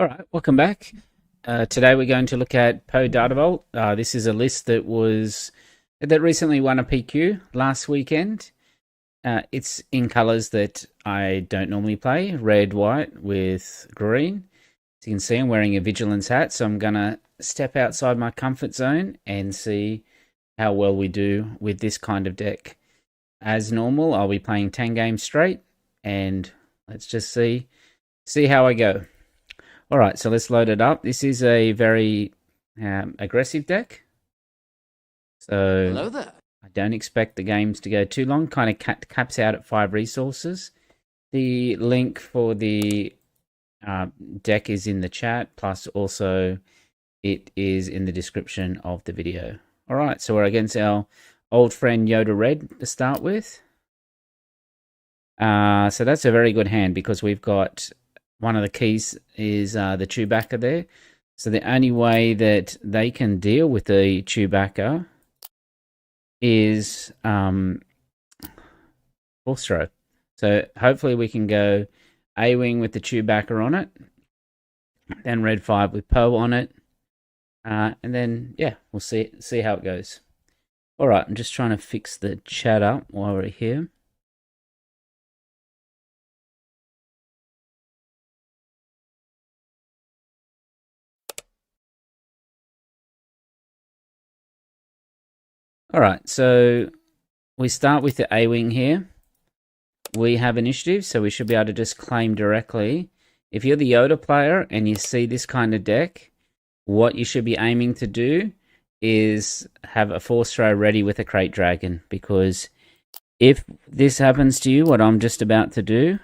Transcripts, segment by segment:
All right, welcome back. Today we're going to look at Poe Data Vault. This is a list that recently won a PQ last weekend. It's in colors that I don't normally play: red, white with green. As you can see, I'm wearing a vigilance hat, so I'm gonna step outside my comfort zone and see how well we do with this kind of deck. As normal, I'll be playing 10 games straight, and let's just see how I go. All right, so let's load it up. This is a very aggressive deck. So Hello there. I don't expect the games to go too long. Kind of caps out at 5 resources. The link for the deck is in the chat, plus also it is in the description of the video. All right, so we're against our old friend Yoda Red to start with. So that's a very good hand because we've got one of the keys is the Chewbacca there. So the only way that they can deal with the Chewbacca is force throw. So hopefully we can go A-Wing with the Chewbacca on it, then Red 5 with Poe on it, and then, yeah, we'll see how it goes. All right, I'm just trying to fix the chat up while we're here. All right, so we start with the A-Wing here. We have initiative, so we should be able to just claim directly. If you're the Yoda player and you see this kind of deck, what you should be aiming to do is have a force throw ready with a Crate Dragon, because if this happens to you, what I'm just about to do,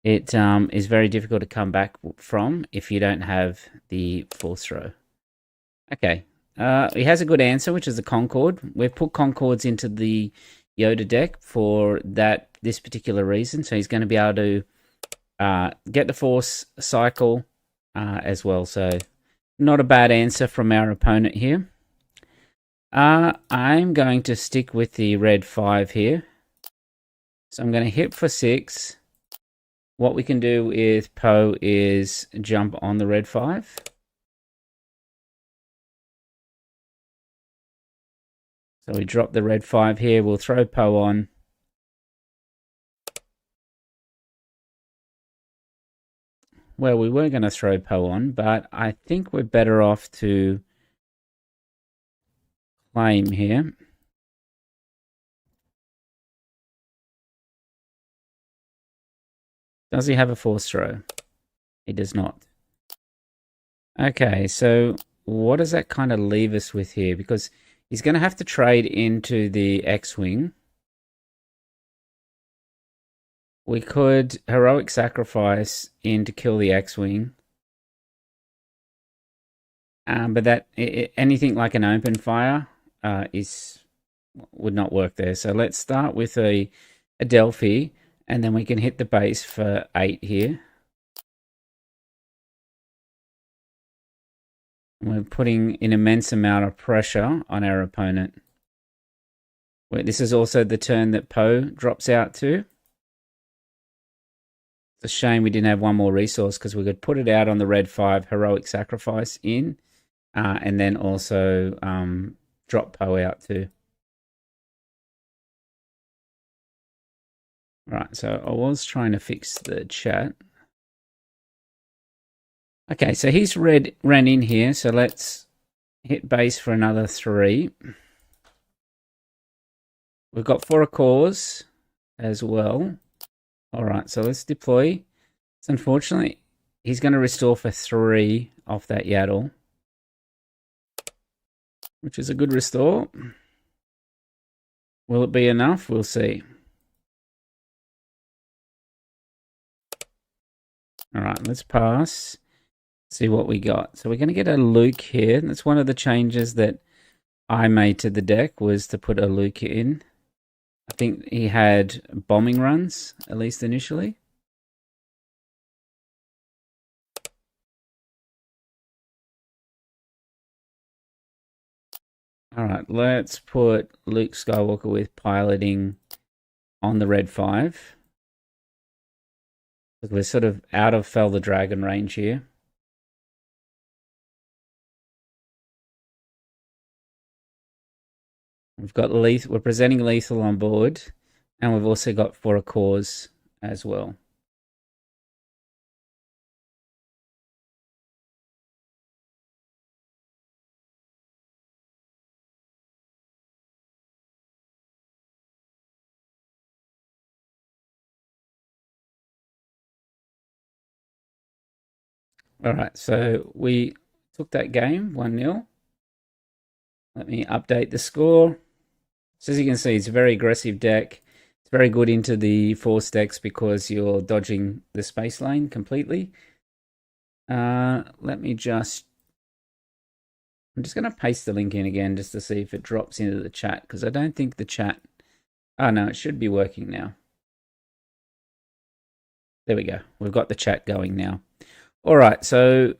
it is very difficult to come back from if you don't have the force throw. Okay. He has a good answer, which is the Concord. We've put Concords into the Yoda deck for this particular reason. So he's going to be able to get the Force cycle as well. So not a bad answer from our opponent here. I'm going to stick with the red 5 here. So I'm going to hit for 6. What we can do with Poe is jump on the red 5. So we drop the red 5 here. We'll throw Poe on. Well, we were going to throw Poe on, but I think we're better off to claim here. Does he have a force throw? He does not. Okay, so what does that kind of leave us with here? Because he's going to have to trade into the X-Wing. We could heroic sacrifice in to kill the X-Wing. But anything like an open fire would not work there. So let's start with a Delphi, and then we can hit the base for 8 here. We're putting an immense amount of pressure on our opponent. This is also the turn that Poe drops out to. It's a shame we didn't have one more resource, because we could put it out on the red 5, heroic sacrifice in, and then also drop Poe out too. Right, so I was trying to fix the chat. Okay, so he's ran in here, so let's hit base for another 3. We've got 4 cores as well. All right, so let's deploy. So unfortunately, he's going to restore for 3 off that Yaddle, which is a good restore. Will it be enough? We'll see. All right, let's pass. See what we got. So we're going to get a Luke here. That's one of the changes that I made to the deck, was to put a Luke in. I think he had bombing runs, at least initially. All right, let's put Luke Skywalker with piloting on the red 5. We're sort of out of Fell the Dragon range here. We've got lethal. We're presenting lethal on board, and we've also got for a cause as well. All right, so we took that game 1-0. Let me update the score. So as you can see, it's a very aggressive deck. It's very good into the force decks because you're dodging the space lane completely. Let me just... I'm just going to paste the link in again just to see if it drops into the chat, because I don't think the chat... Oh, no, it should be working now. There we go. We've got the chat going now. All right, so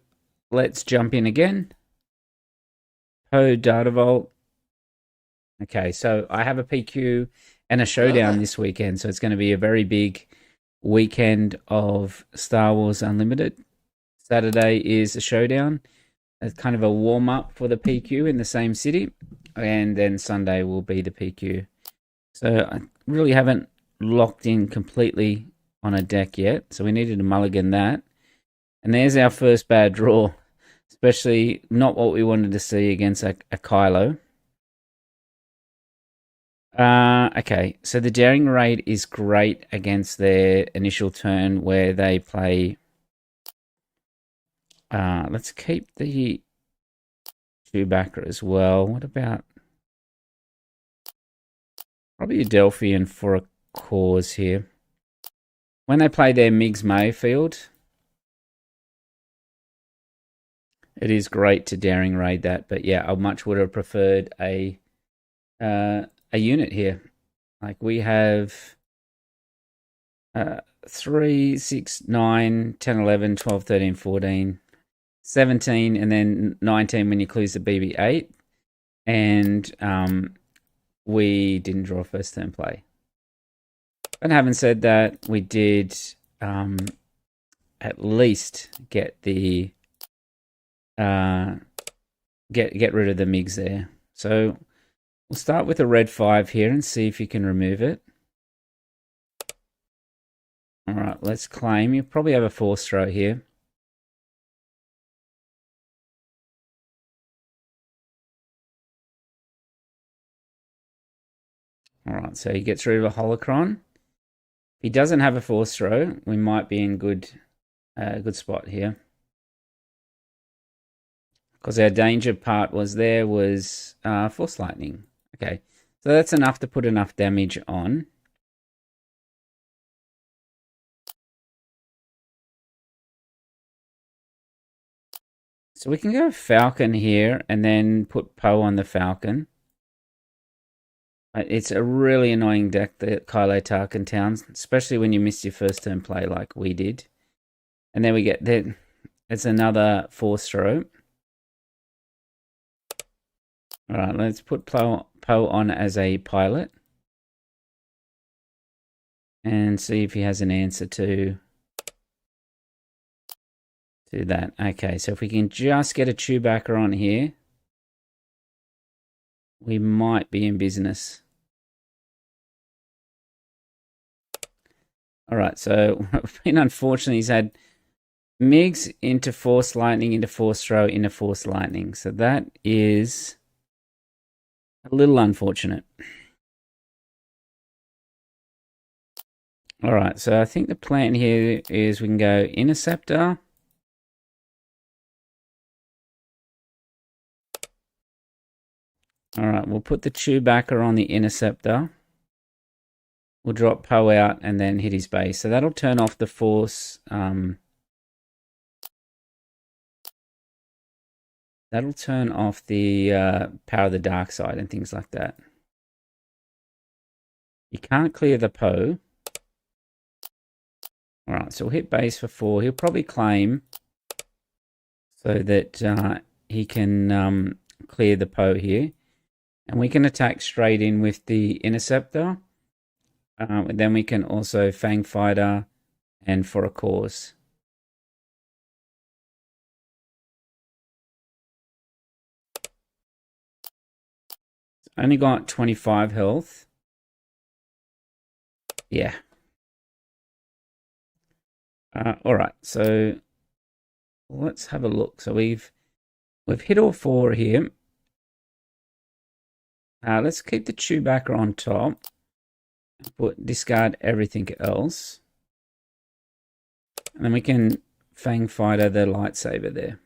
let's jump in again. Poe Data Vault. Okay, so I have a PQ and a showdown this weekend, so it's going to be a very big weekend of Star Wars Unlimited. Saturday is a showdown. It's kind of a warm-up for the PQ in the same city, and then Sunday will be the PQ. So I really haven't locked in completely on a deck yet, so we needed to mulligan that. And there's our first bad draw, especially not what we wanted to see against a Kylo. Okay, so the Daring Raid is great against their initial turn where they play... let's keep the Chewbacca as well. What about... probably a Delphian for a cause here. When they play their Migs Mayfield, it is great to Daring Raid that, but yeah, I much would have preferred a unit here. Like we have 3, 6, 9, 10, 11, 12, 13, 14, 17, and then 19 when you close the BB-8. And we didn't draw first turn play. But having said that, we did at least get the get rid of the MiGs there. So we'll start with a red 5 here and see if you can remove it. All right, let's claim. You probably have a force throw here. All right, so he gets rid of a holocron. If he doesn't have a force throw, we might be in good spot here. Because our danger part was force lightning. Okay, so that's enough to put enough damage on. So we can go Falcon here and then put Poe on the Falcon. It's a really annoying deck, the Kylo Tarkin Towns, especially when you miss your first turn play like we did. And then we get that. It's another force throw. All right, let's put Poe on as a pilot and see if he has an answer to that. Okay, so if we can just get a Chewbacca on here, we might be in business. All right, so unfortunately, he's had MiGs into Force Lightning, into Force Throw, into Force Lightning. So that is a little unfortunate. All right, so I think the plan here is we can go Interceptor. All right, we'll put the Chewbacca on the Interceptor. We'll drop Poe out and then hit his base. So that'll turn off the Force. That'll turn off the Power of the Dark Side and things like that. You can't clear the Poe. All right, so we'll hit base for 4. He'll probably claim so that he can clear the Poe here. And we can attack straight in with the Interceptor. Then we can also Fang Fighter and for a cause. Only got 25 health. Yeah. All right, so let's have a look. So we've hit all four here. Let's keep the Chewbacca on top. Discard everything else. And then we can Fang Fighter the lightsaber there.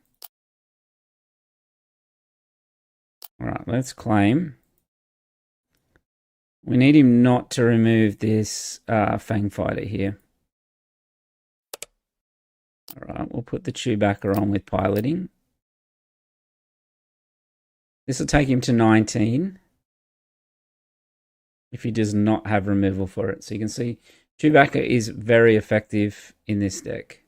All right, let's claim. We need him not to remove this Fang Fighter here. All right, we'll put the Chewbacca on with piloting. This will take him to 19 if he does not have removal for it. So you can see Chewbacca is very effective in this deck.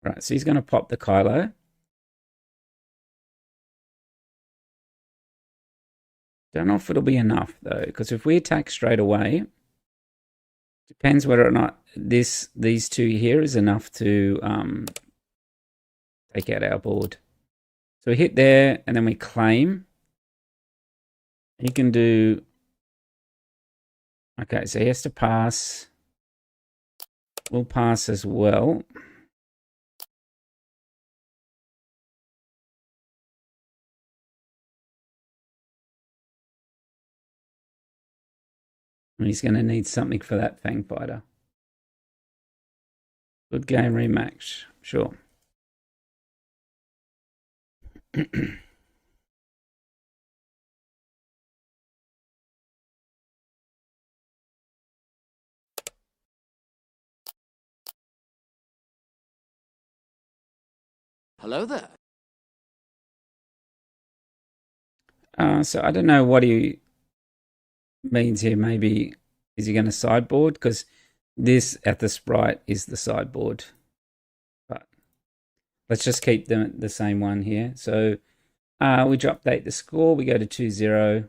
Right, so he's going to pop the Kylo. Don't know if it'll be enough though, because if we attack straight away, depends whether or not these two here is enough to take out our board. So we hit there and then we claim. He can do. Okay, so he has to pass. We'll pass as well. And he's going to need something for that Fang Fighter. Good game rematch, sure. Hello there. So I don't know what he means here. Maybe is he going to sideboard? Because this at the sprite is the sideboard. But let's just keep the same one here. So we update the score. We go to 2-0.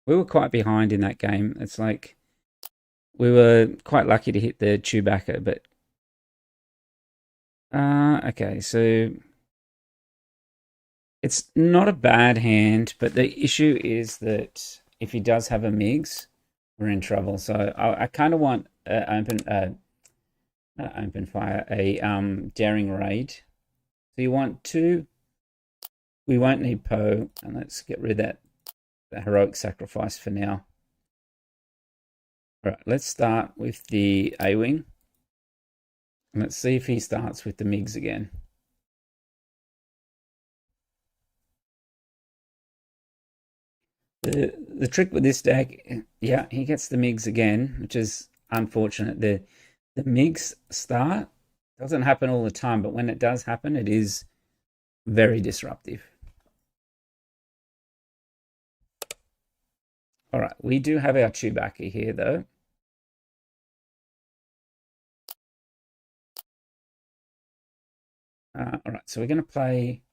We were quite behind in that game. It's like we were quite lucky to hit the Chewbacca, but okay, so it's not a bad hand, but the issue is that if he does have a MiGs, we're in trouble. So I kind of want not open fire, a daring raid. So you want two. We won't need Poe, and let's get rid of that heroic sacrifice for now. All right, let's start with the A-Wing. And let's see if he starts with the MiGs again. The trick with this deck, yeah, he gets the MiGs again, which is unfortunate. The MiGs start doesn't happen all the time, but when it does happen, it is very disruptive. All right, we do have our Chewbacca here, though. All right, so we're going to play.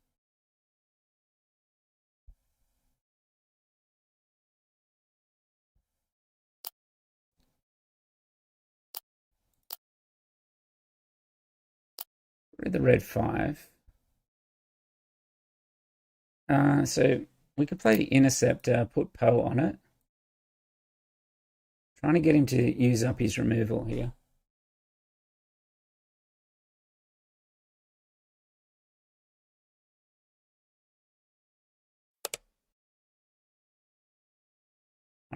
The red 5. So we could play the Interceptor, put Poe on it. Trying to get him to use up his removal here.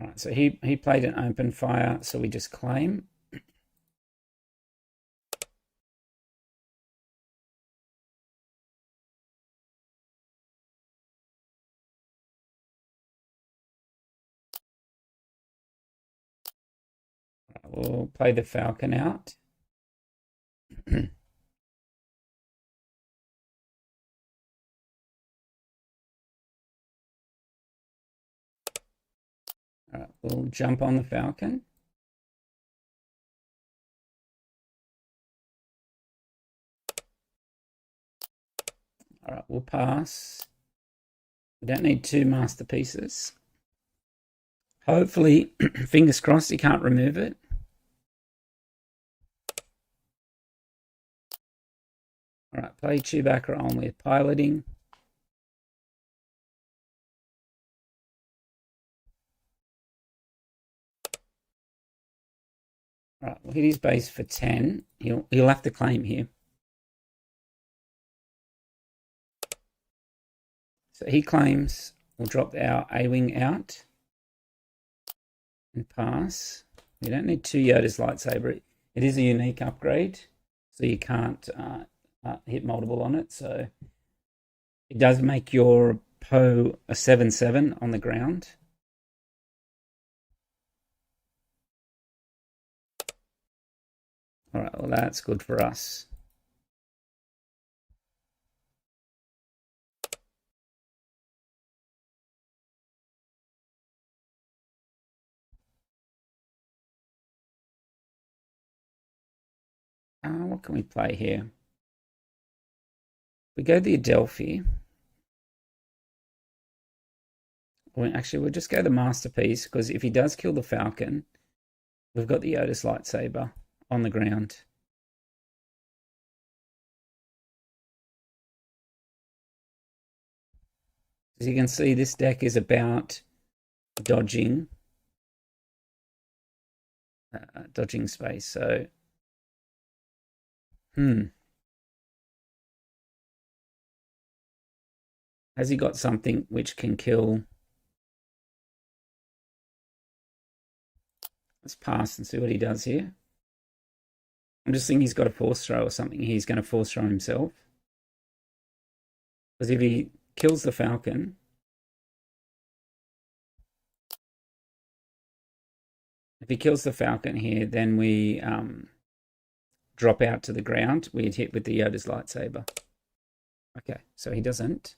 All right, so he played an open fire, so we just claim. We'll play the Falcon out. All right, we'll jump on the Falcon. we'll pass. We don't need 2 masterpieces. Hopefully, fingers crossed, he can't remove it. All right, play Chewbacca on with piloting. All right, we'll hit his base for 10. He'll have to claim here. So he claims. We'll drop our A-Wing out and pass. We don't need 2 Yoda's lightsaber. It is a unique upgrade, so you can't hit multiple on it. So it does make your Poe a 7/7 on the ground. All right, well, that's good for us. What can we play here? We go to the Adelphi. Actually, we'll just go the Masterpiece, because if he does kill the Falcon, we've got the Yoda's lightsaber on the ground. As you can see, this deck is about dodging space. So, has he got something which can kill? Let's pass and see what he does here. I'm just thinking he's got a force throw or something. He's going to force throw himself. Because if he kills the Falcon, here, then we drop out to the ground. We'd hit with the Yoda's lightsaber. Okay, so he doesn't.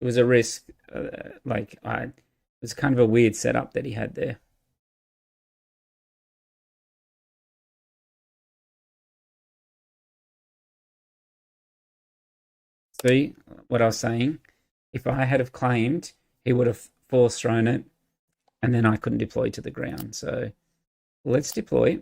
It was a risk. It was kind of a weird setup that he had there. See what I was saying? If I had have claimed, he would have force thrown it, and then I couldn't deploy to the ground. So let's deploy.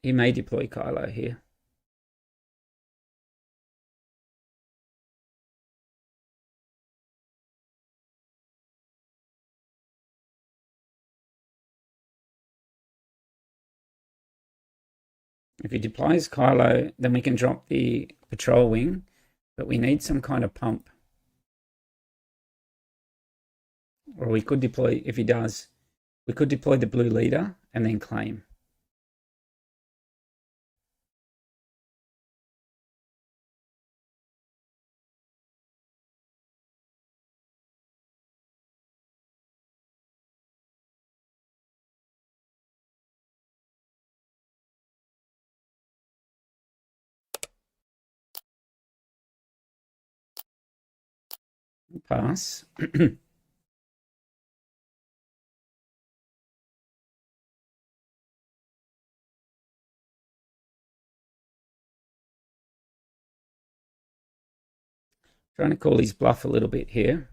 He may deploy Kylo here. If he deploys Kylo, then we can drop the patrol wing, but we need some kind of pump. Or we could deploy, if he does, we could deploy the blue leader and then claim. Pass. Trying to call his bluff a little bit here.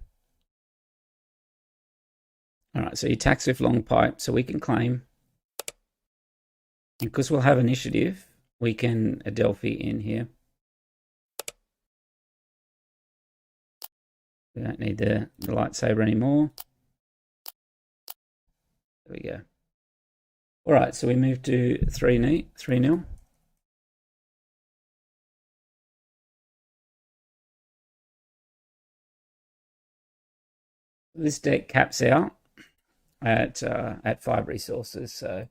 All right, so he attacks with long pipe, so we can claim. And because we'll have initiative, we can Adelphi in here. We don't need the lightsaber anymore. There we go. All right, so we move to 3-0. This deck caps out at 5 resources, so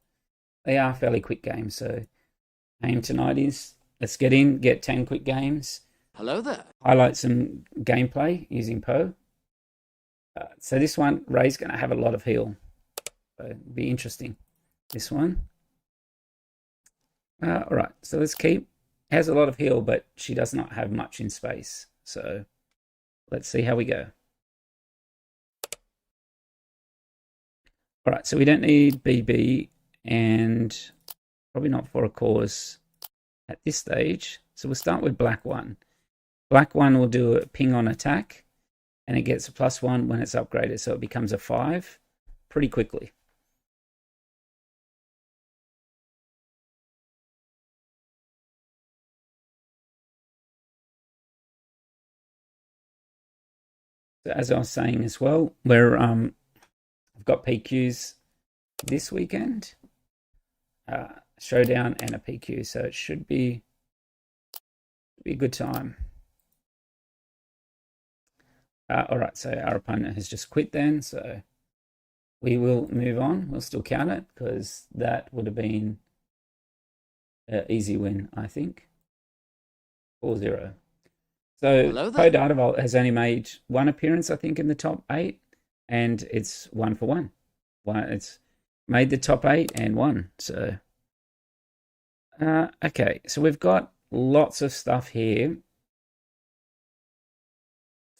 they are fairly quick games. So aim tonight is, let's get in, get 10 quick games. Hello there. Highlight some gameplay using Poe. So this one, Rey's going to have a lot of heal. So it'll be interesting, this one. All right, so let's keep has a lot of heal, but she does not have much in space. So let's see how we go. All right, so we don't need BB and probably not for a cause at this stage. So we'll start with black one. Black one will do a ping on attack, and it gets a +1 when it's upgraded, so it becomes a 5 pretty quickly. So as I was saying as well, I've got PQs this weekend, showdown and a PQ, so it should be a good time. All right, so our opponent has just quit then, so we will move on. We'll still count it because that would have been an easy win, I think. 4-0. So Poe Data Vault has only made one appearance, I think, in the top 8, and it's 1 for 1. It's made the top 8 and won. So, okay, so we've got lots of stuff here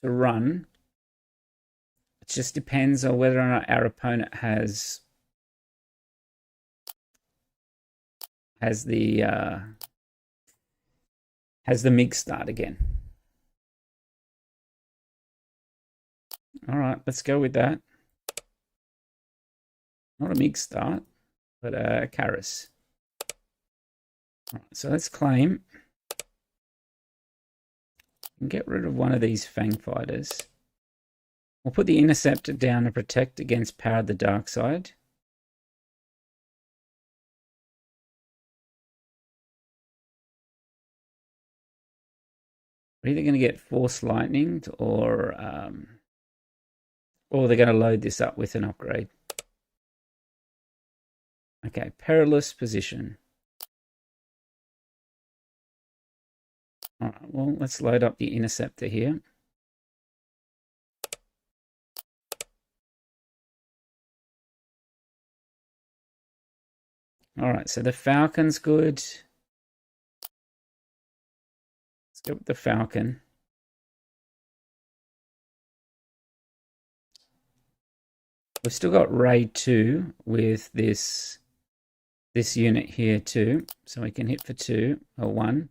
to run. It just depends on whether or not our opponent has the MiG start again. All right, let's go with that. Not a MiG start, but a Karis. All right, so let's claim and get rid of one of these Fang fighters. We'll put the Interceptor down to protect against Power of the Dark Side. We're either going to get Force Lightning or they're going to load this up with an upgrade. Okay, Perilous Position. All right, well, let's load up the Interceptor here. All right, so the Falcon's good. Let's go with the Falcon. We've still got Raid 2 with this unit here too, so we can hit for 2 or 1.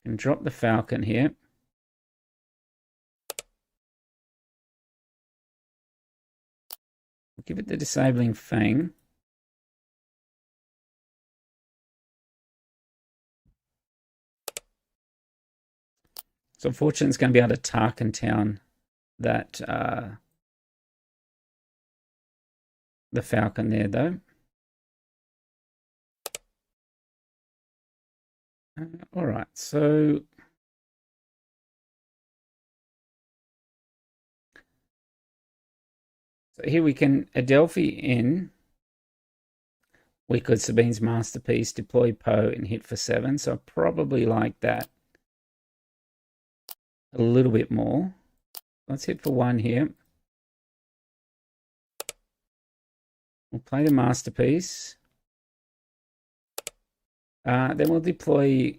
And drop the Falcon here. We'll give it the Disabling Fang. So unfortunately, it's going to be able to Tarkin Town that the Falcon there, though. All right, so here we can Adelphi in. We could Sabine's Masterpiece, deploy Poe, and hit for 7. So I probably like that a little bit more. Let's hit for 1 here. We'll play the Masterpiece. Then we'll deploy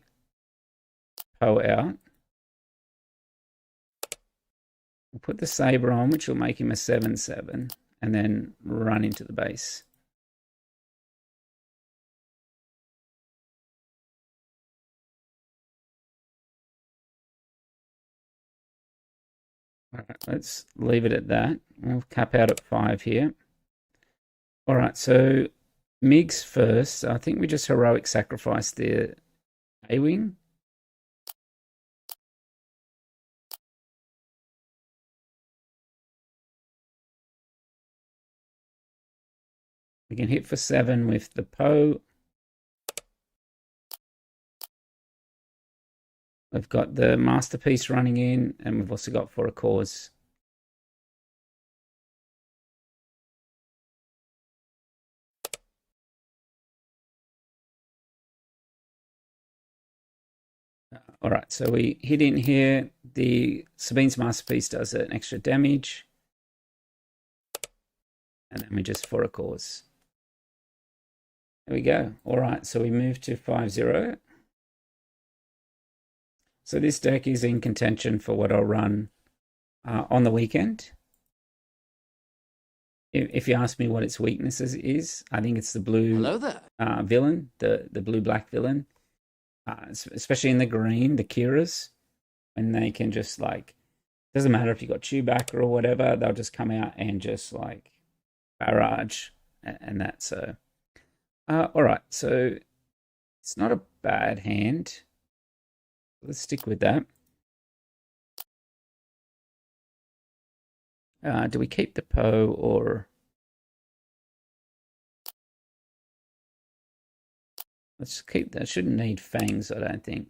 Poe out. We'll put the Saber on, which will make him a 7/7, and then run into the base. All right, let's leave it at that. We'll cap out at 5 here. All right, so MiGs first. I think we just heroic sacrifice the A-Wing. We can hit for 7 with the Poe. We've got the Masterpiece running in, and we've also got for a cause. All right, so we hit in here. The Sabine's Masterpiece does an extra damage. And then we just for a cause. There we go. All right, so we move to 5-0. So this deck is in contention for what I'll run on the weekend. If you ask me what its weaknesses is, I think it's the blue villain, the blue-black villain, especially in the green, the Kiras, and they can just like, doesn't matter if you got Chewbacca or whatever, they'll just come out and just like barrage and that. So, all right, so it's not a bad hand. Let's stick with that. Do we keep the Poe or... Let's keep that. Shouldn't need fangs, I don't think.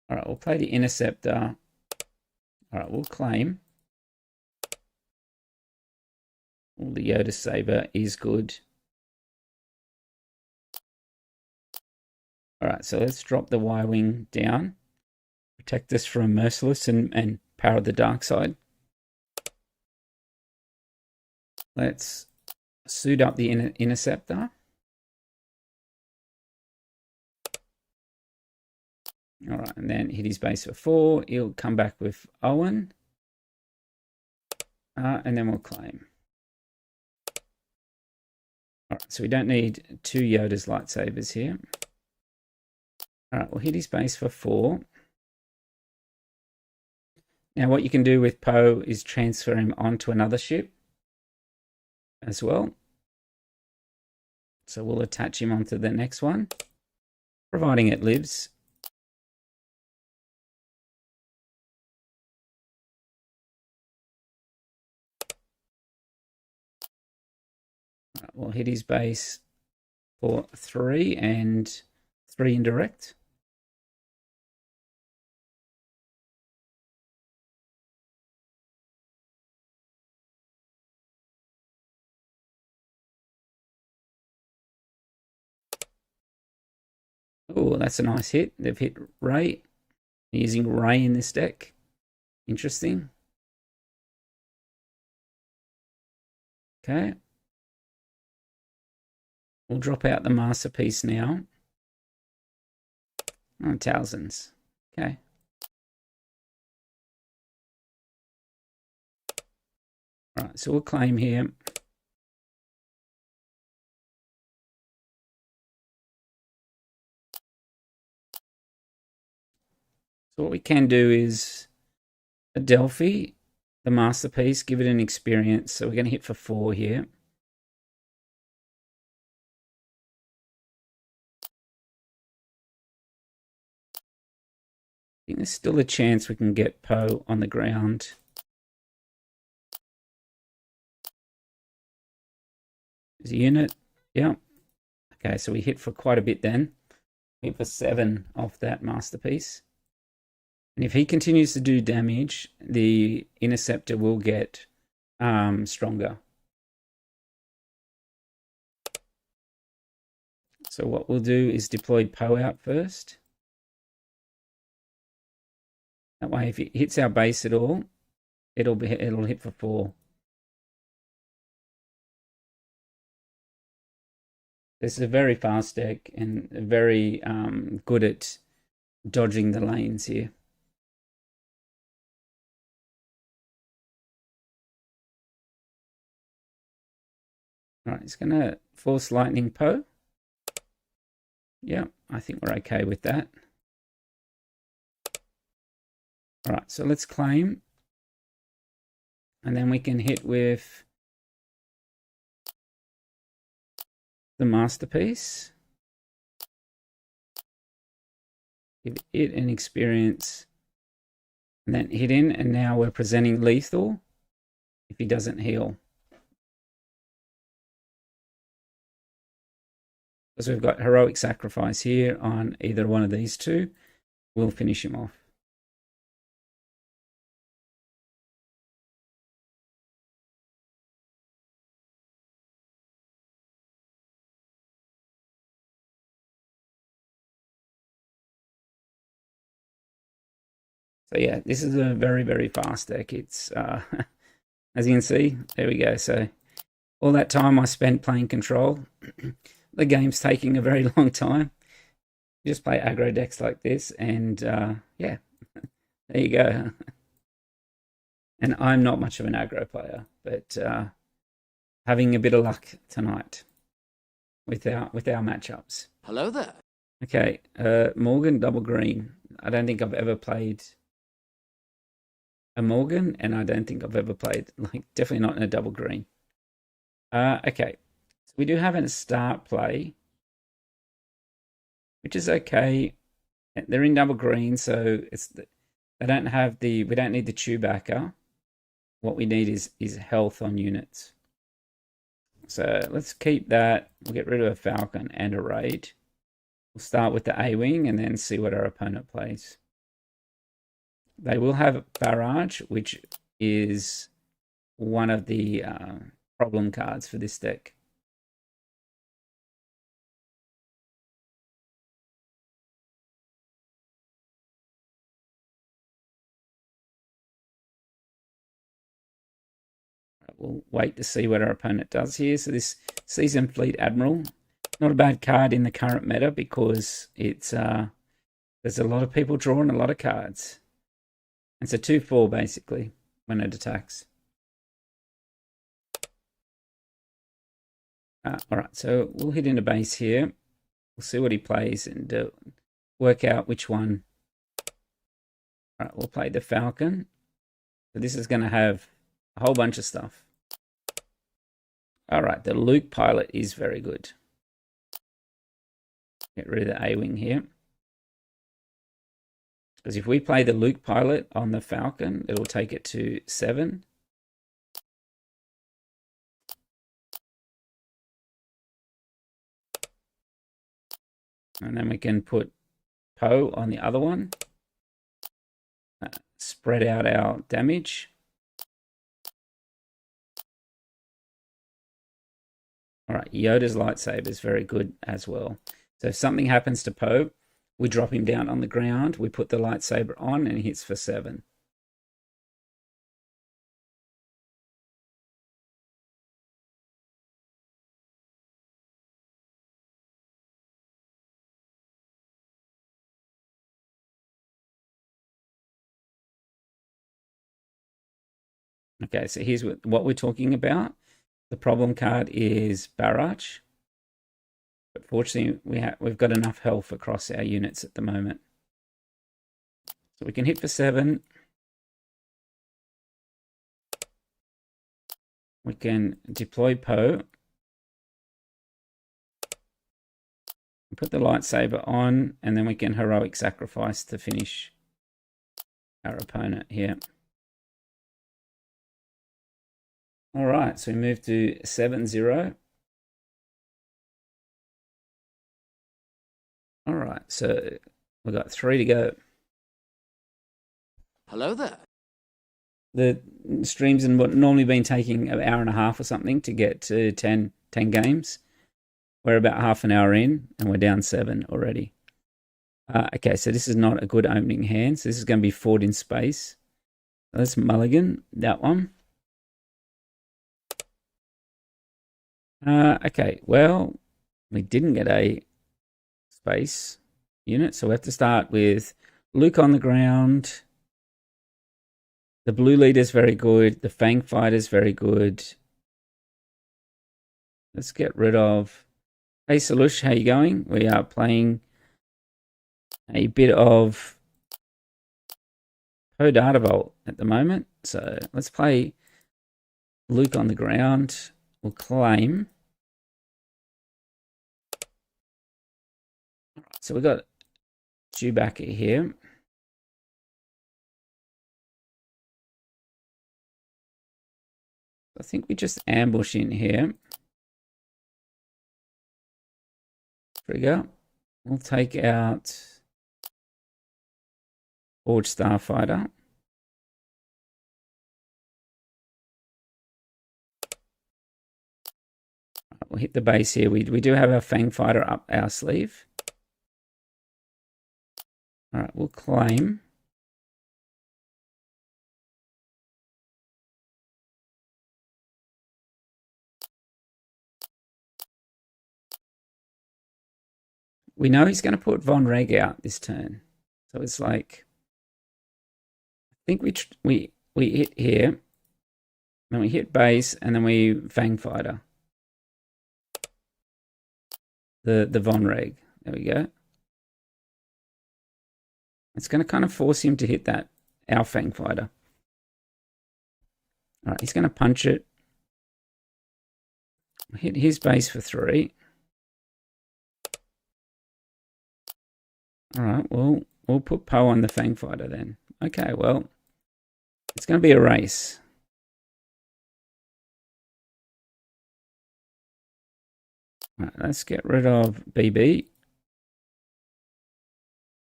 All right, we'll play the Interceptor. All right, we'll claim. Well, the Yoda Saber is good. All right, so let's drop the Y-Wing down. Protect us from Merciless and power the dark side. Let's suit up the Interceptor. All right, and then hit his base for 4. He'll come back with Owen. And then we'll claim. All right, so we don't need 2 Yoda's lightsabers here. All right, we'll hit his base for 4. Now what you can do with Poe is transfer him onto another ship as well. So we'll attach him onto the next one, providing it lives. Right, we'll hit his base for 3 and 3 indirect. Oh, that's a nice hit. They've hit Rey. Using Rey in this deck. Interesting. Okay. We'll drop out the Masterpiece now. Oh, thousands. Okay. All right, so we'll claim here. So what we can do is a Delphi, the Masterpiece, give it an experience. So we're going to hit for 4 here. I think there's still a chance we can get Poe on the ground. There's a unit. Yeah. Okay, so we hit for quite a bit then. Hit for 7 off that Masterpiece. And if he continues to do damage, the Interceptor will get stronger. So what we'll do is deploy Poe out first. That way, if it hits our base at all, it'll hit for 4. This is a very fast deck and very good at dodging the lanes here. All right, it's going to force Lightning Poe. Yeah, I think we're okay with that. All right, so let's claim. And then we can hit with the Masterpiece. Give it an experience. And then hit in, and now we're presenting lethal if he doesn't heal. Because we've got Heroic Sacrifice here on either one of these two, we'll finish him off. So yeah, this is a very, very fast deck. It's, as you can see, there we go. So All that time I spent playing Control, the game's taking a very long time. You just play aggro decks like this, and yeah, there you go. And I'm not much of an aggro player, but having a bit of luck tonight with our matchups. Hello there. Okay, Morgan double green. I don't think I've ever played a Morgan, and I don't think I've ever played, like, definitely not in a double green. Okay, so we do have a start play, which is okay. They're in double green, so they don't have we don't need the Chewbacca. What we need is health on units. So let's keep that. We'll get rid of a Falcon and a Raid. We'll start with the A-Wing and then see what our opponent plays. They will have Barrage, which is one of the problem cards for this deck. We'll wait to see what our opponent does here. So this Seasoned Fleet Admiral, not a bad card in the current meta because it's there's a lot of people drawing a lot of cards. It's a 2/4 basically when it attacks. All right, so we'll hit into base here. We'll see what he plays and work out which one. All right, we'll play the Falcon. So this is going to have a whole bunch of stuff. All right, the Luke pilot is very good. Get rid of the A-Wing here. Because if we play the Luke pilot on the Falcon, it'll take it to 7. And then we can put Poe on the other one. Spread out our damage. All right, Yoda's lightsaber is very good as well. So if something happens to Poe, we drop him down on the ground, we put the lightsaber on, and he hits for 7. Okay, so here's what we're talking about. The problem card is Barrage. But fortunately, we've got enough health across our units at the moment. So we can hit for 7. We can deploy Poe. Put the lightsaber on, and then we can heroic sacrifice to finish our opponent here. All right, so we move to 7-0. All right, so we've got 3 to go. Hello there. The streams and what normally been taking an hour and a half or something to get to 10 games. We're about half an hour in, and we're down 7 already. Okay, so this is not a good opening hand. So this is going to be forward in space. Let's mulligan that one. Okay, well, we didn't get a space unit, so we have to start with Luke on the ground. The blue leader is very good. The Fang fighter is very good. Let's get rid of... Hey, Salush, how you going? We are playing a bit of Poe Data Vault at the moment. So let's play Luke on the ground. We'll claim. So we've got Chewbacca here. I think we just ambush in here. Trigger. We'll take out Forge Starfighter. We'll hit the base here. We do have our Fang fighter up our sleeve. All right, we'll claim. we know he's going to put Von Reg out this turn. So it's like, I think we hit here, then we hit base, and then we Fang Fighter. The Von Reg. There we go. It's going to kind of force him to hit that, our Fang Fighter. All right, he's going to punch it. Hit his base for 3. All right, well, we'll put Poe on the Fang Fighter then. Okay, well, it's going to be a race. All right, let's get rid of BB.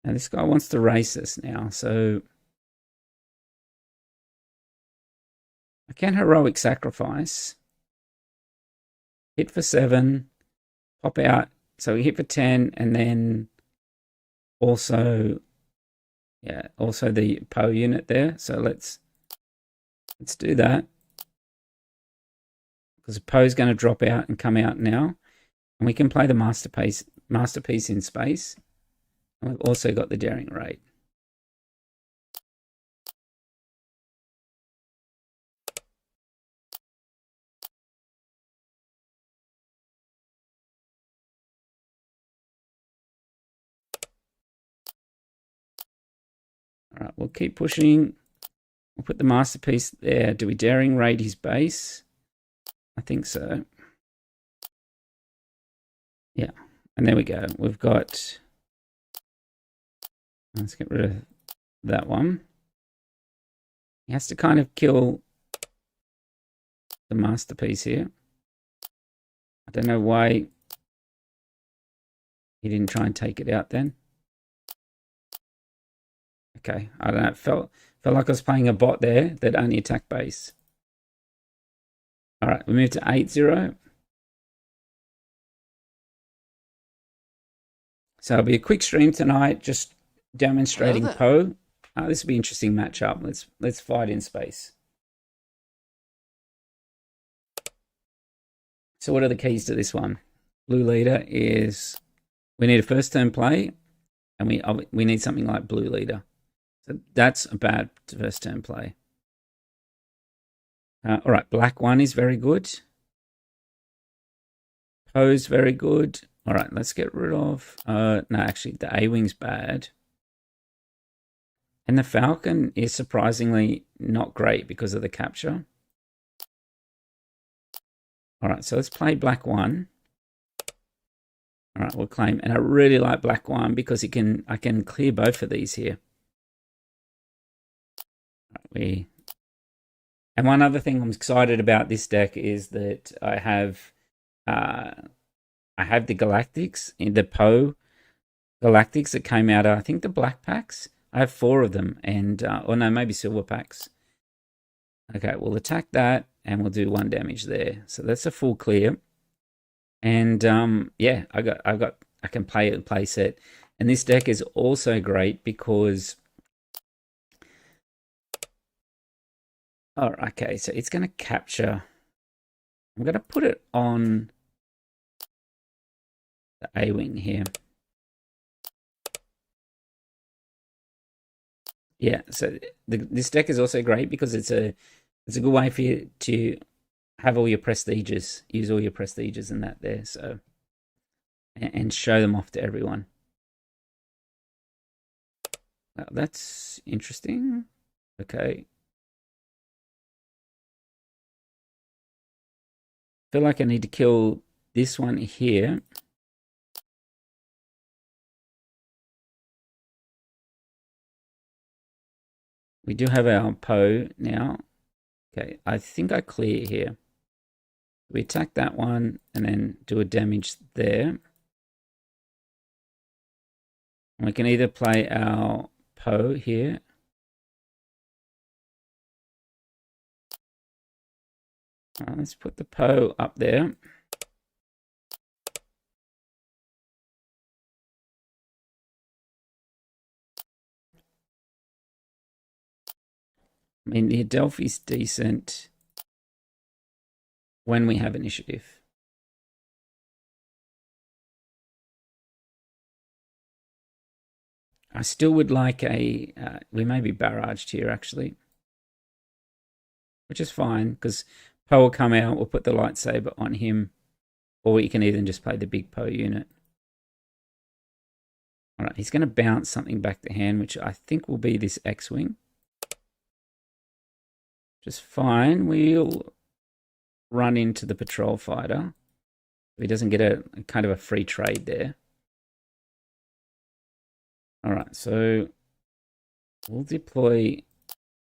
Now, this guy wants to race us now, so I can heroic sacrifice. Hit for 7, pop out. So we hit for 10, and then also, yeah, also the Poe unit there. So let's do that, because Poe's going to drop out and come out now, and we can play the masterpiece in space. And we've also got the Daring Raid. All right, we'll keep pushing. We'll put the masterpiece there. Do we Daring Raid his base? I think so. Yeah, and there we go. We've got... Let's get rid of that one. He has to kind of kill the masterpiece here. I don't know why he didn't try and take it out then. Okay, I don't know. It felt like I was playing a bot there that only attacked base. All right, we move to 8-0. So it'll be a quick stream tonight, just demonstrating Poe. This will be an interesting matchup. Let's fight in space. So what are the keys to this one? Blue leader is, we need a first turn play, and we need something like blue leader. So that's a bad first turn play. All right, black one is very good. Poe's very good. All right, let's get rid of... no, actually, the A-wing's bad. And the Falcon is surprisingly not great because of the capture. All right, so let's play black one. All right, we'll claim. And I really like black one because I can clear both of these here. And one other thing I'm excited about this deck is that I have the Galactics, in the Poe Galactics that came out of, I think, the black packs. I have 4 of them, and or no, maybe silver packs. Okay, we'll attack that, and we'll do 1 damage there. So that's a full clear. And yeah, I can play set. And this deck is also great because... Oh, okay, so it's going to capture... I'm going to put it on the A-wing here. Yeah, so this deck is also great because it's a good way for you to have all your prestiges, use all your prestiges and that there, so, and show them off to everyone. Well, that's interesting. Okay. I feel like I need to kill this one here. We do have our Poe now. Okay, I think I clear here. We attack that one and then do a damage there. And we can either play our Poe here. Let's put the Poe up there. I mean, the Adelphi's decent when we have initiative. I still would like a, we may be barraged here actually, which is fine because Poe will come out, we'll put the lightsaber on him, or you can even just play the big Poe unit. All right, he's going to bounce something back to hand, which I think will be this X-Wing. Just fine. We'll run into the patrol fighter. He doesn't get a kind of a free trade there. All right, so we'll deploy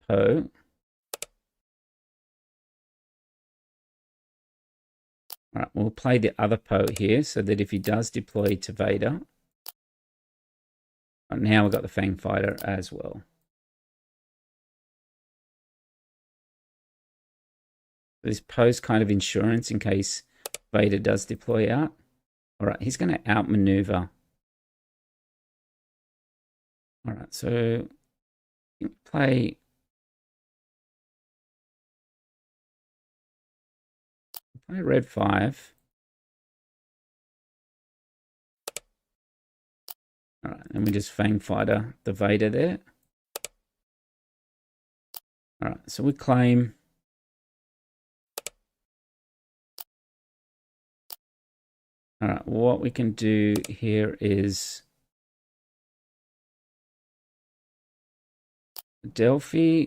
Poe. All right, we'll play the other Poe here so that if he does deploy to Vader, now we've got the Fang Fighter as well. This Poe's kind of insurance in case Vader does deploy out. All right, he's going to outmaneuver. All right, so play red 5. All right, and we just Fang Fighter the Vader there. All right, so we claim. All right, what we can do here is Delphi,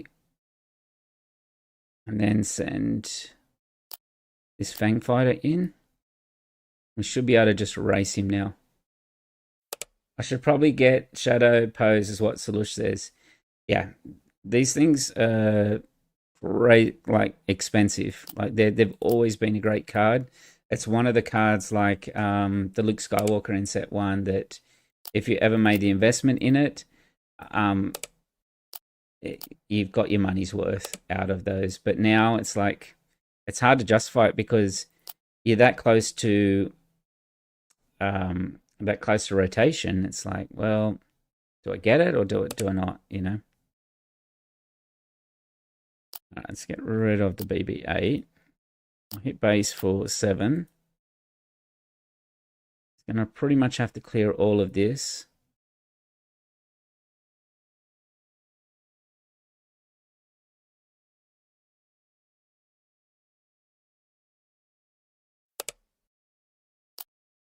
and then send this Fang Fighter in. We should be able to just race him now. I should probably get Shadow Pose, is what Salush says. Yeah, these things are great, like expensive. Like they've always been a great card. It's one of the cards like the Luke Skywalker in set 1 that if you ever made the investment in it, you've got your money's worth out of those. But now it's like, it's hard to justify it because you're that close to rotation. It's like, well, do I get it or do I not, you know? All right, let's get rid of the BB-8. I'll hit base for 7. It's going to pretty much have to clear all of this.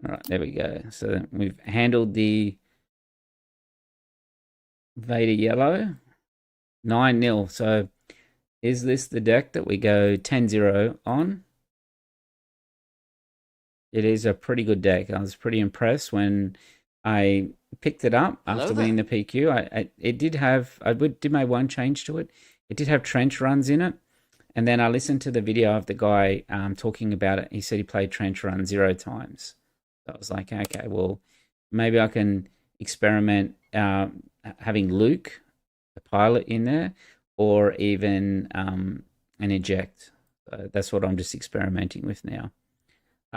All right, there we go. So we've handled the Vader yellow. 9-0. So is this the deck that we go 10-0 on? It is a pretty good deck. I was pretty impressed when I picked it up after winning the PQ. It did have, did my one change to it. It did have trench runs in it. And then I listened to the video of the guy talking about it. He said he played trench run 0 times. So I was like, okay, well, maybe I can experiment having Luke, the pilot, in there, or even an eject. So that's what I'm just experimenting with now.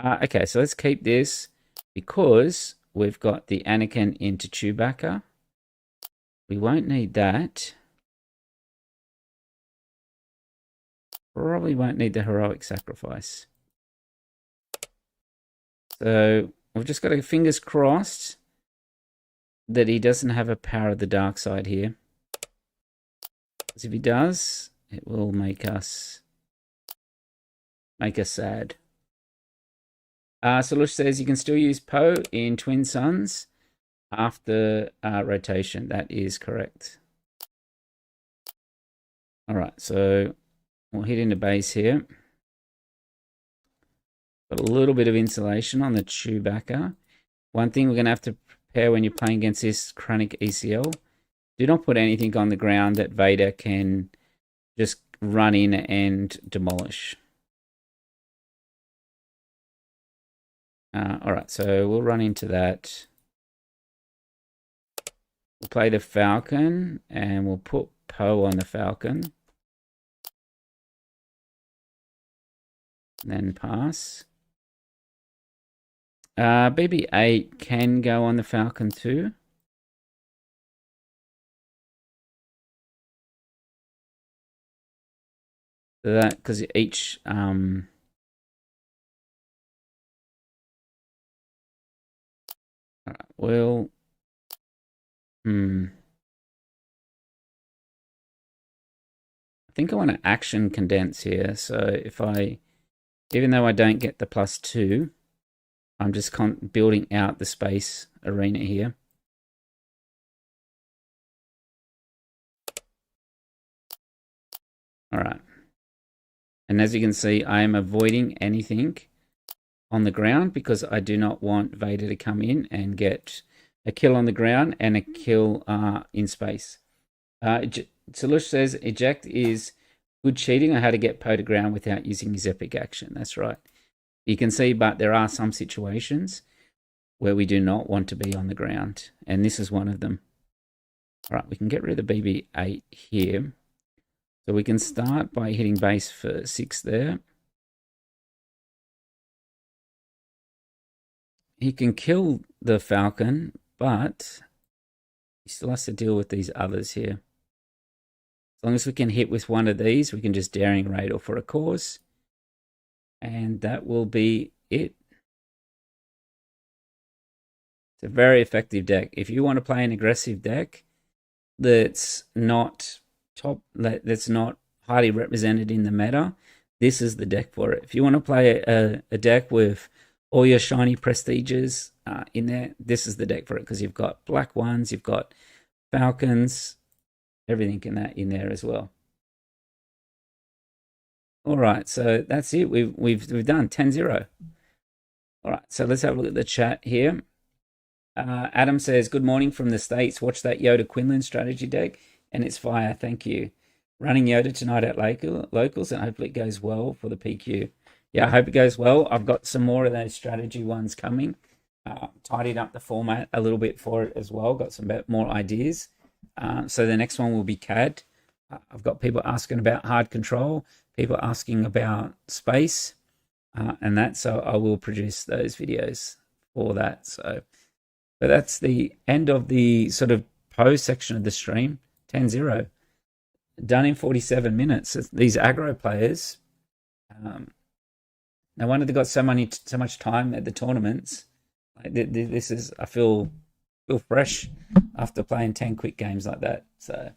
Okay, so let's keep this because we've got the Anakin into Chewbacca. We won't need that. Probably won't need the heroic sacrifice. So we've just got our fingers crossed that he doesn't have a power of the dark side here. Because if he does, it will make us sad. Salush says you can still use Poe in Twin Suns after rotation. That is correct. All right, so we'll hit into base here. Got a little bit of insulation on the Chewbacca. One thing we're going to have to prepare when you're playing against this Chronic ECL, do not put anything on the ground that Vader can just run in and demolish. All right, so we'll run into that. We'll play the Falcon, and we'll put Poe on the Falcon. Then pass. BB-8 can go on the Falcon too. So that, because each... All right, well, Hmm. I think I want to action condense here. So if even though I don't get the +2, I'm just building out the space arena here. All right. And as you can see, I am avoiding anything on the ground because I do not want Vader to come in and get a kill on the ground and a kill in space. Salush says eject is good cheating on how to get Poe to ground without using his epic action. That's right. You can see, but there are some situations where we do not want to be on the ground, and this is one of them. All right, we can get rid of the BB-8 here. So we can start by hitting base for 6 there. He can kill the Falcon, but he still has to deal with these others here. As long as we can hit with one of these, we can just daring raid or for a cause. And that will be it. It's a very effective deck. If you want to play an aggressive deck that's not that's not highly represented in the meta, this is the deck for it. If you want to play a deck with all your shiny prestiges in there, this is the deck for it because you've got black ones, you've got Falcons, everything in there as well. All right, so that's it. We've done 10-0. All right, so let's have a look at the chat here. Adam says, good morning from the States. Watch that Yoda Quinlan strategy deck, and it's fire. Thank you. Running Yoda tonight at locals, and hopefully it goes well for the PQ. Yeah, I hope it goes well. I've got some more of those strategy ones coming. Tidied up the format a little bit for it as well. Got some more ideas. So the next one will be CAD. I've got people asking about hard control, people asking about space, and that. So I will produce those videos for that. So that's the end of the sort of Poe section of the stream. 10-0. Done in 47 minutes. These aggro players, no wonder they got so much time at the tournaments. Like this is, I feel fresh after playing 10 quick games like that. So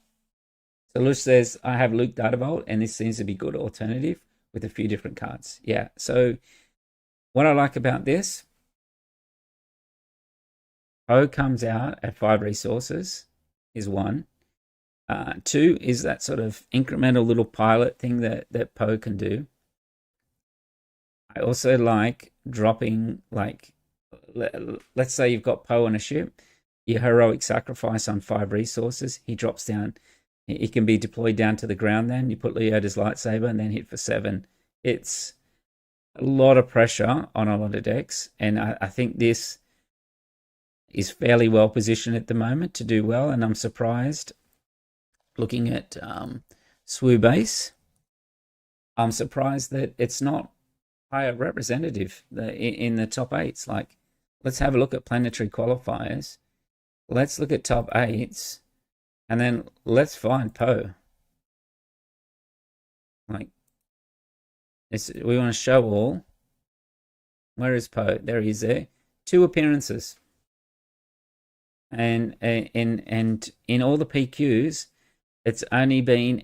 Lush says, I have Luke Data Vault, and this seems to be a good alternative with a few different cards. Yeah, so what I like about this, Poe comes out at 5 resources, is 1. 2 is that sort of incremental little pilot thing that Poe can do. I also like dropping, like, let's say you've got Poe on a ship, your heroic sacrifice on 5 resources, he drops down. He can be deployed down to the ground then. You put Leota's lightsaber and then hit for 7. It's a lot of pressure on a lot of decks, and I think this is fairly well positioned at the moment to do well, and I'm surprised looking at Swoo Base. I'm surprised that it's not higher representative in the top 8s. Like, let's have a look at planetary qualifiers. Let's look at top 8s, and then let's find Poe. Like, we want to show all. Where is Poe? There he is there. 2 appearances. And in all the PQs, it's only been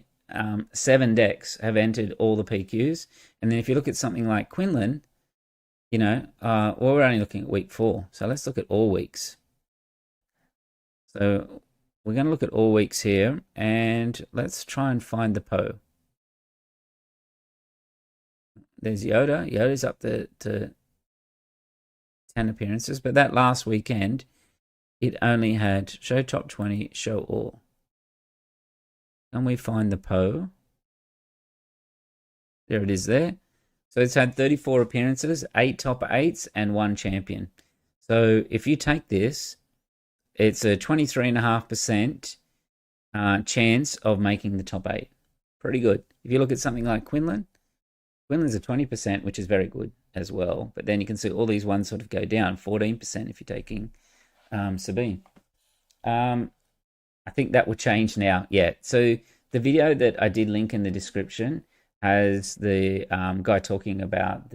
7 decks have entered all the PQs. And then if you look at something like Quinlan, well, we're only looking at week 4. So let's look at all weeks. So we're going to look at all weeks here, and let's try and find the Poe. There's Yoda. Yoda's up to 10 appearances, but that last weekend, it only had show top 20, show all. Can we find the Poe? There it is there. So it's had 34 appearances, 8 top 8s, and 1 champion. So if you take this, it's a 23.5% chance of making the top 8. Pretty good. If you look at something like Quinlan's a 20%, which is very good as well. But then you can see all these ones sort of go down, 14% if you're taking Sabine. I think that will change now. Yeah. So the video that I did link in the description has the guy talking about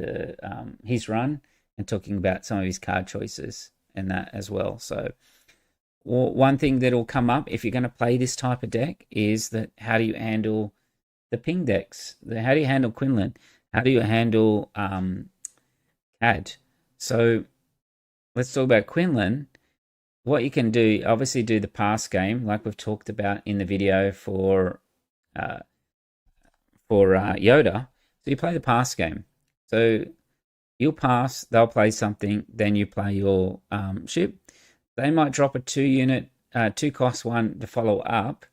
his run and talking about some of his card choices and that as well. So one thing that'll come up if you're going to play this type of deck is that how do you handle the ping decks? How do you handle Quinlan? How do you handle CAD? So let's talk about Quinlan. What you can do, obviously, do the pass game like we've talked about in the video uh, for Yoda. So you play the pass game. So you'll pass, they'll play something, then you play your ship. They might drop a 2-unit, 2-cost one to follow up.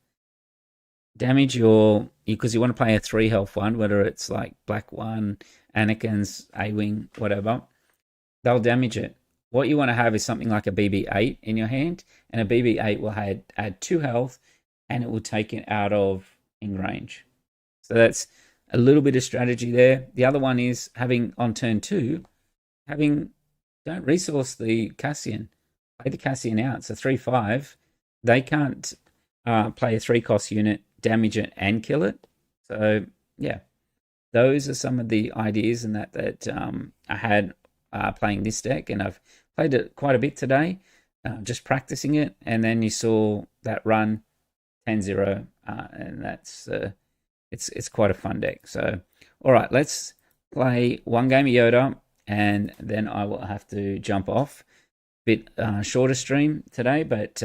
Damage your, because you want to play a 3-health one, whether it's like Black One, Anakin's, A-Wing, whatever. They'll damage it. What you want to have is something like a BB-8 in your hand, and a BB-8 will add 2 health, and it will take it out of in range. So that's a little bit of strategy there. The other one is having on turn 2, don't resource the Cassian. Play the Cassian out. It's a 3/5. They can't play a 3-cost unit, damage it, and kill it. So yeah, those are some of the ideas and that I had playing this deck, and I've played it quite a bit today, just practicing it. And then you saw that run 10-0, and that's it's quite a fun deck. So all right, let's play one game of Yoda, and then I will have to jump off. Bit shorter stream today, but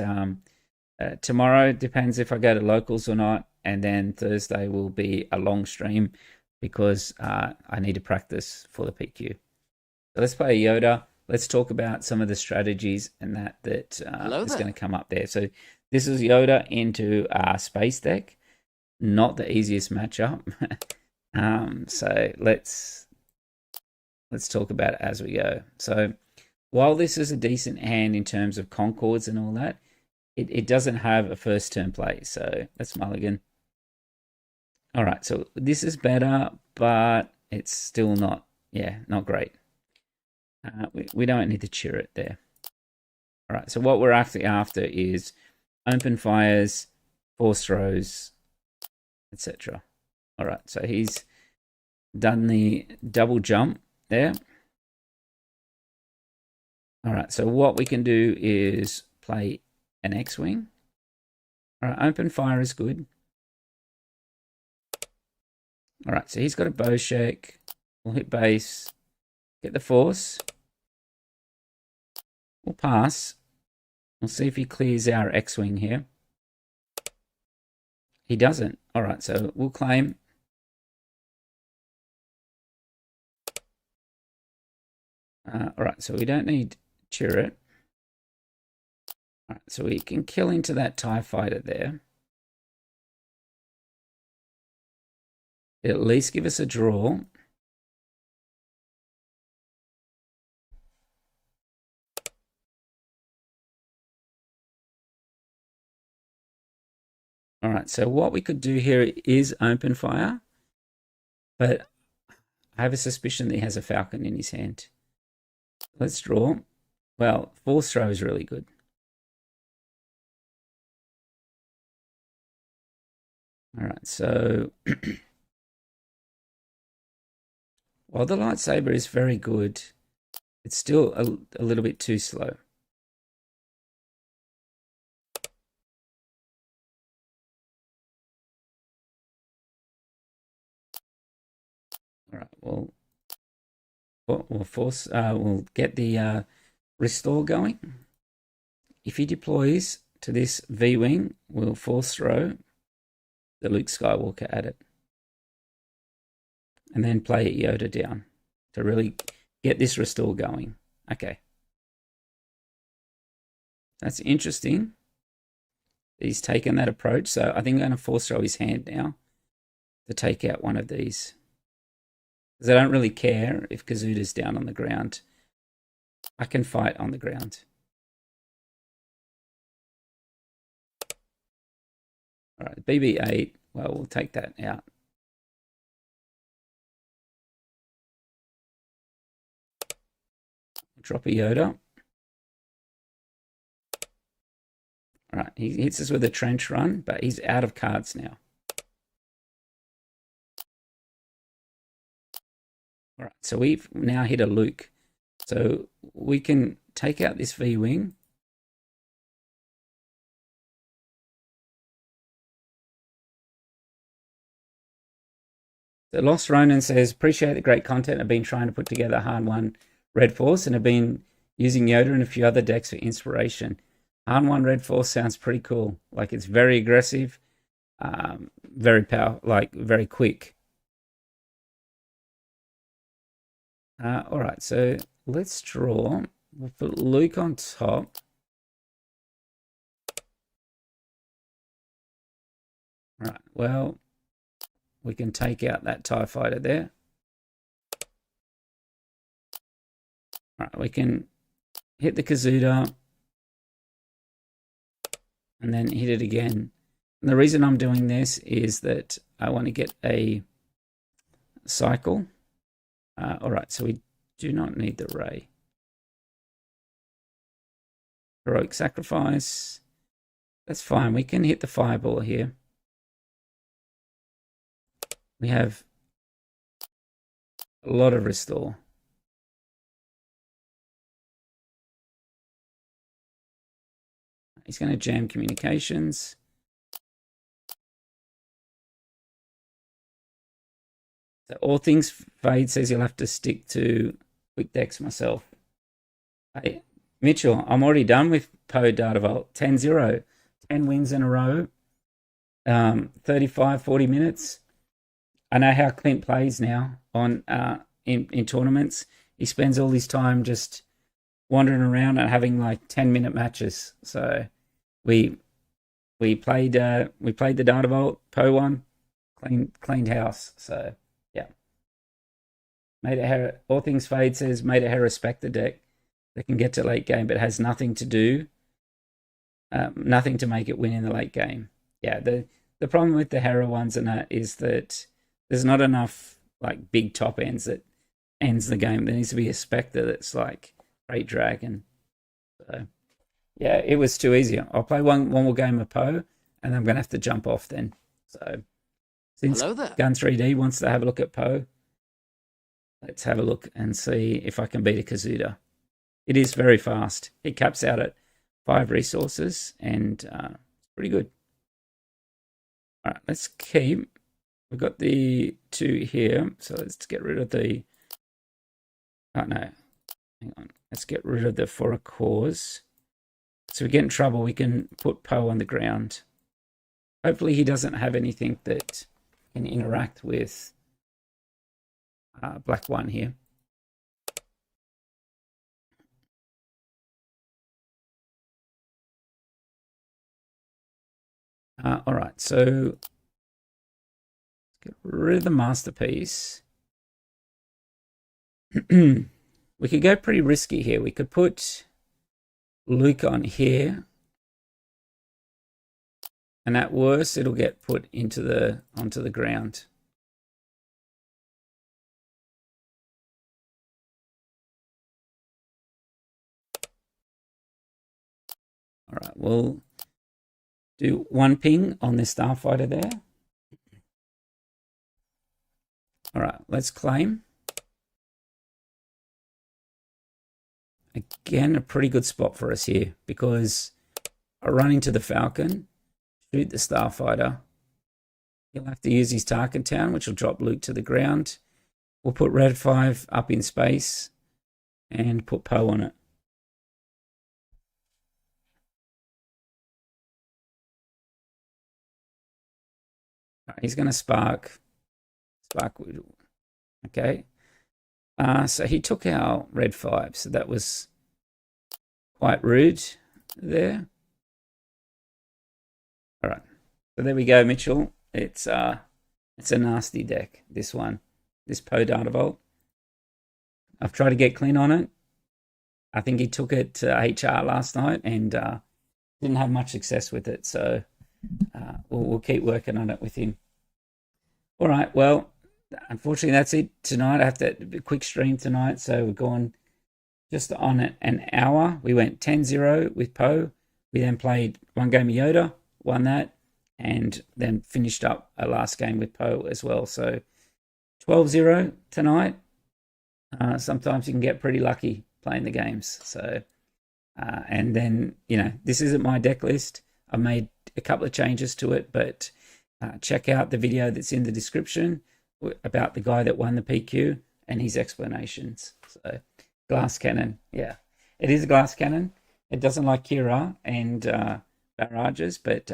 tomorrow depends if I go to locals or not, and then Thursday will be a long stream because I need to practice for the PQ. So let's play Yoda. Let's talk about some of the strategies and that is going to come up there. So this is Yoda into Space Deck. Not the easiest matchup. So let's talk about it as we go. So while this is a decent hand in terms of Concords and all that, it doesn't have a first turn play. So that's mulligan. All right, so this is better, but it's still not great. We don't need to cheer it there. All right, so what we're actually after is open fires, force throws, etc. All right, so he's done the double jump there. All right, so what we can do is play an X-Wing. All right, open fire is good. All right, so he's got a bow shake. We'll hit base, get the force. We'll pass. We'll see if he clears our X-Wing here. He doesn't. All right, so we'll claim. All right, so we don't need Chirrut. All right, so we can kill into that TIE fighter there. It'll at least give us a draw. All right, so what we could do here is open fire, but I have a suspicion that he has a Falcon in his hand. Let's draw. Well, force throw is really good. All right, so while the lightsaber is very good, it's still a little bit too slow. All right, we'll get the restore going. If he deploys to this V-Wing, we'll force throw the Luke Skywalker at it. And then play Yoda down to really get this restore going. Okay. That's interesting. He's taken that approach. So I think I'm going to force throw his hand now to take out one of these. Because I don't really care if Kazuda's down on the ground. I can fight on the ground. All right, BB-8. Well, we'll take that out. Drop a Yoda. All right, he hits us with a trench run, but he's out of cards now. All right, so we've now hit a Luke. So we can take out this V-Wing. The Lost Ronin says, appreciate the great content. I've been trying to put together Han1 Red Force and have been using Yoda and a few other decks for inspiration. Han1 Red Force sounds pretty cool. Like it's very aggressive, very very quick. All right, so let's draw. We'll put Luke on top. All right, well, we can take out that TIE fighter there. All right, we can hit the Kazuda and then hit it again. And the reason I'm doing this is that I want to get a cycle. All right, so we do not need the ray. Heroic sacrifice. That's fine. We can hit the fireball here. We have a lot of restore. He's going to jam communications. So all things Fade says you'll have to stick to quick decks myself. Hey, Mitchell, I'm already done with Poe Data Vault. 10-0. 10 wins in a row. 35, 40 minutes. I know how Clint plays now on in tournaments. He spends all his time just wandering around and having like 10-minute matches. So we played the Data Vault. Poe won. Cleaned house. So yeah. All things Fade says made a hair respect the deck that can get to late game, but has nothing to do, nothing to make it win in the late game. Yeah, the problem with the Hera ones and that is that there's not enough like big top ends that ends the game. There needs to be a Spectre that's like Great Dragon. So yeah, it was too easy. I'll play one more game of Poe, and I'm gonna have to jump off then. So since Gun 3D wants to have a look at Poe, let's have a look and see if I can beat a Kazuda. It is very fast. It caps out at 5 resources, and it's pretty good. All right, let's keep. We've got the 2 here, so let's get rid of the. Oh no, hang on. Let's get rid of the For a Cause. So we get in trouble, we can put Poe on the ground. Hopefully he doesn't have anything that can interact with Black 1 here. All right, so let's get rid of the masterpiece. We could go pretty risky here. We could put Luke on here, and at worst, it'll get put onto the ground. All right, we'll do 1 ping on this Starfighter there. All right, let's claim. Again, a pretty good spot for us here because I run into the Falcon, shoot the Starfighter. He'll have to use his Tarkin Town, which will drop Luke to the ground. We'll put Red 5 up in space and put Poe on it. He's going to spark. Okay. So he took our Red 5. So that was quite rude there. All right. So there we go, Mitchell. It's a nasty deck, this one. This Poe Data Vault. I've tried to get clean on it. I think he took it to HR last night and didn't have much success with it. So we'll keep working on it with him. All right, well, unfortunately, that's it tonight. I have to do a quick stream tonight, so we're going just on an hour. We went 10-0 with Poe. We then played 1 game of Yoda, won that, and then finished up a last game with Poe as well. So 12-0 tonight. Sometimes you can get pretty lucky playing the games. So, and then, this isn't my deck list. I made a couple of changes to it, but check out the video that's in the description. about the guy that won the PQ and his explanations. So, glass cannon, yeah, it is a glass cannon. It doesn't like Kira and barrages, but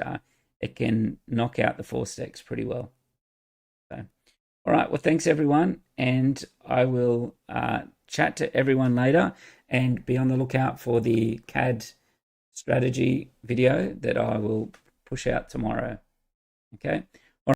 it can knock out the 4 stacks pretty well. So, all right, well, thanks everyone, and I will chat to everyone later, and be on the lookout for the CAD strategy video that I will push out tomorrow. Okay.